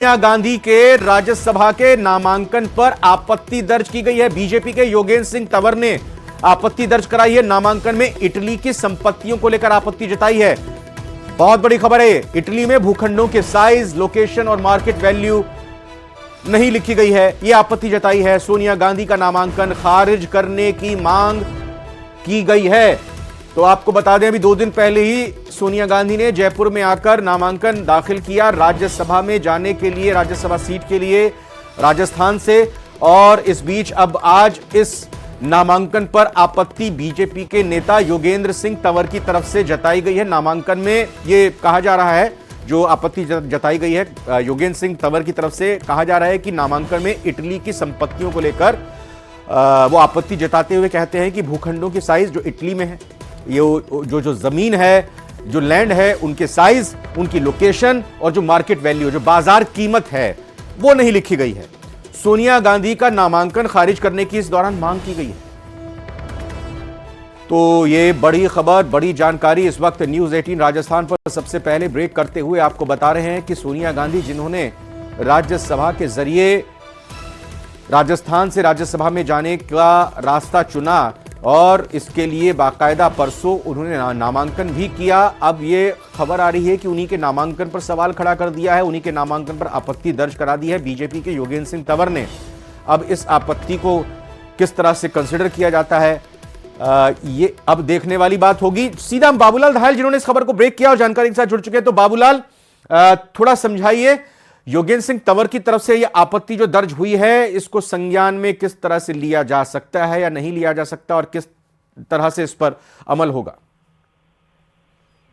सोनिया गांधी के राज्यसभा के नामांकन पर आपत्ति दर्ज की गई है। बीजेपी के योगेंद्र सिंह तंवर ने आपत्ति दर्ज कराई है। नामांकन में इटली की संपत्तियों को लेकर आपत्ति जताई है। बहुत बड़ी खबर है। इटली में भूखंडों के साइज, लोकेशन और मार्केट वैल्यू नहीं लिखी गई है। यह आपत्ति जताई है। सोनिया गांधी का नामांकन खारिज करने की मांग की गई है। तो आपको बता दें, अभी 2 दिन पहले ही सोनिया गांधी ने जयपुर में आकर नामांकन दाखिल किया राज्यसभा में जाने के लिए, राज्यसभा सीट के लिए राजस्थान से। और इस बीच अब आज इस नामांकन पर आपत्ति बीजेपी के नेता योगेंद्र सिंह तंवर की तरफ से जताई गई है। नामांकन में यह कहा जा रहा है, जो आपत्ति जताई गई है योगेंद्र सिंह तंवर की तरफ से, कहा जा रहा है कि नामांकन में इटली की संपत्तियों को लेकर वो आपत्ति जताते हुए कहते हैं कि भूखंडों की साइज जो इटली में है, ये जो जमीन है, जो लैंड है, उनके साइज, उनकी लोकेशन और जो मार्केट वैल्यू, जो बाजार कीमत है, वो नहीं लिखी गई है। सोनिया गांधी का नामांकन खारिज करने की इस दौरान मांग की गई है। तो ये बड़ी खबर, बड़ी जानकारी इस वक्त न्यूज 18 राजस्थान पर सबसे पहले ब्रेक करते हुए आपको बता रहे हैं कि सोनिया गांधी, जिन्होंने राज्यसभा के जरिए राजस्थान से राज्यसभा में जाने का रास्ता चुना और इसके लिए बाकायदा परसों उन्होंने नामांकन भी किया, अब ये खबर आ रही है कि उन्हीं के नामांकन पर सवाल खड़ा कर दिया है, उन्हीं के नामांकन पर आपत्ति दर्ज करा दी है बीजेपी के योगेंद्र सिंह तंवर ने। अब इस आपत्ति को किस तरह से कंसिडर किया जाता है, ये अब देखने वाली बात होगी। सीधा हम बाबूलाल दहायल, जिन्होंने इस खबर को ब्रेक किया और जानकारी के साथ जुड़ चुके हैं। तो बाबूलाल, थोड़ा समझाइए, योगेंद्र सिंह तंवर की तरफ से यह आपत्ति जो दर्ज हुई है, इसको संज्ञान में किस तरह से लिया जा सकता है या नहीं लिया जा सकता, और किस तरह से इस पर अमल होगा?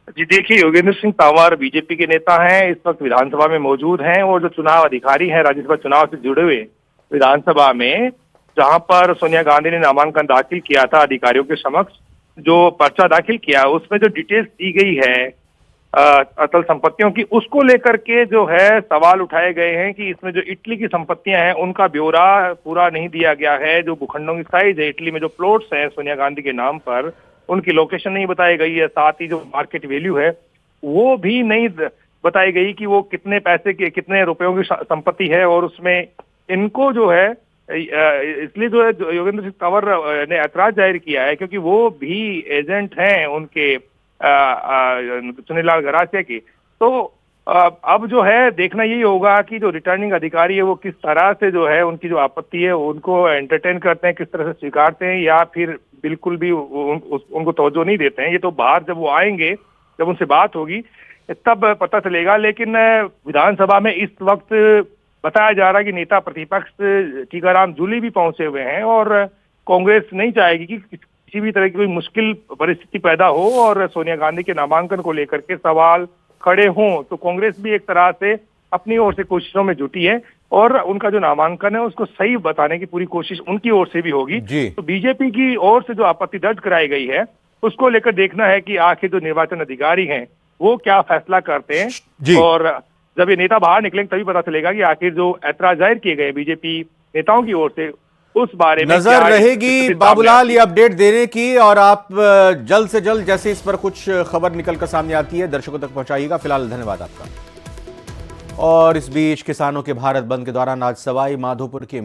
जी देखिए, योगेंद्र सिंह तंवर बीजेपी के नेता हैं, इस वक्त विधानसभा में मौजूद हैं और जो चुनाव अधिकारी हैं राज्यसभा चुनाव से जुड़े हुए विधानसभा में, जहां पर सोनिया गांधी ने नामांकन दाखिल किया था अधिकारियों के समक्ष, जो पर्चा दाखिल किया उसमें जो डिटेल्स दी गई है अचल संपत्तियों की, उसको लेकर के जो है सवाल उठाए गए हैं कि इसमें जो इटली की संपत्तियां हैं उनका ब्यौरा पूरा नहीं दिया गया है। जो भूखंडों की साइज है, इटली में जो प्लॉट्स हैं सोनिया गांधी के नाम पर, उनकी लोकेशन नहीं बताई गई है। साथ ही जो मार्केट वैल्यू है वो भी नहीं बताई गई कि वो कितने पैसे की, कितने रुपयों की संपत्ति है। और उसमें इनको जो है इसलिए जो है योगेंद्र सिंह तंवर ने ऐतराज जाहिर किया है क्योंकि वो भी एजेंट हैं उनके चुनीलाल गरासिया की। तो अब जो है देखना यही होगा कि जो रिटर्निंग अधिकारी है वो किस तरह से जो है उनकी जो आपत्ति है उनको एंटरटेन करते हैं, किस तरह से स्वीकारते हैं, या फिर बिल्कुल भी उनको तवज्जो नहीं देते हैं। ये तो बाहर जब वो आएंगे, जब उनसे बात होगी, तब पता चलेगा। लेकिन विधानसभा में इस वक्त बताया जा रहा है कि नेता प्रतिपक्ष टीकाराम जूली भी पहुंचे हुए हैं और कांग्रेस नहीं चाहेगी कि किसी भी तरह की कोई मुश्किल परिस्थिति पैदा हो और सोनिया गांधी के नामांकन को लेकर के सवाल खड़े हों। तो कांग्रेस भी एक तरह से अपनी ओर से कोशिशों में जुटी है और उनका जो नामांकन है उसको सही बताने की पूरी कोशिश उनकी ओर से भी होगी। तो बीजेपी की ओर से जो आपत्ति दर्ज कराई गई है उसको लेकर देखना है कि आखिर जो निर्वाचन अधिकारी हैं वो क्या फैसला करते हैं। और जब ये नेता बाहर निकलेंगे तभी पता चलेगा कि आखिर जो ऐतराज जाहिर किए गए बीजेपी नेताओं की ओर से, उस बारे में नजर रहेगी बाबूलाल ये अपडेट देने की। और आप जल्द से जल्द जैसे इस पर कुछ खबर निकलकर सामने आती है दर्शकों तक पहुंचाइएगा। फिलहाल धन्यवाद आपका। और इस बीच किसानों के भारत बंद के दौरान आज सवाई माधोपुर के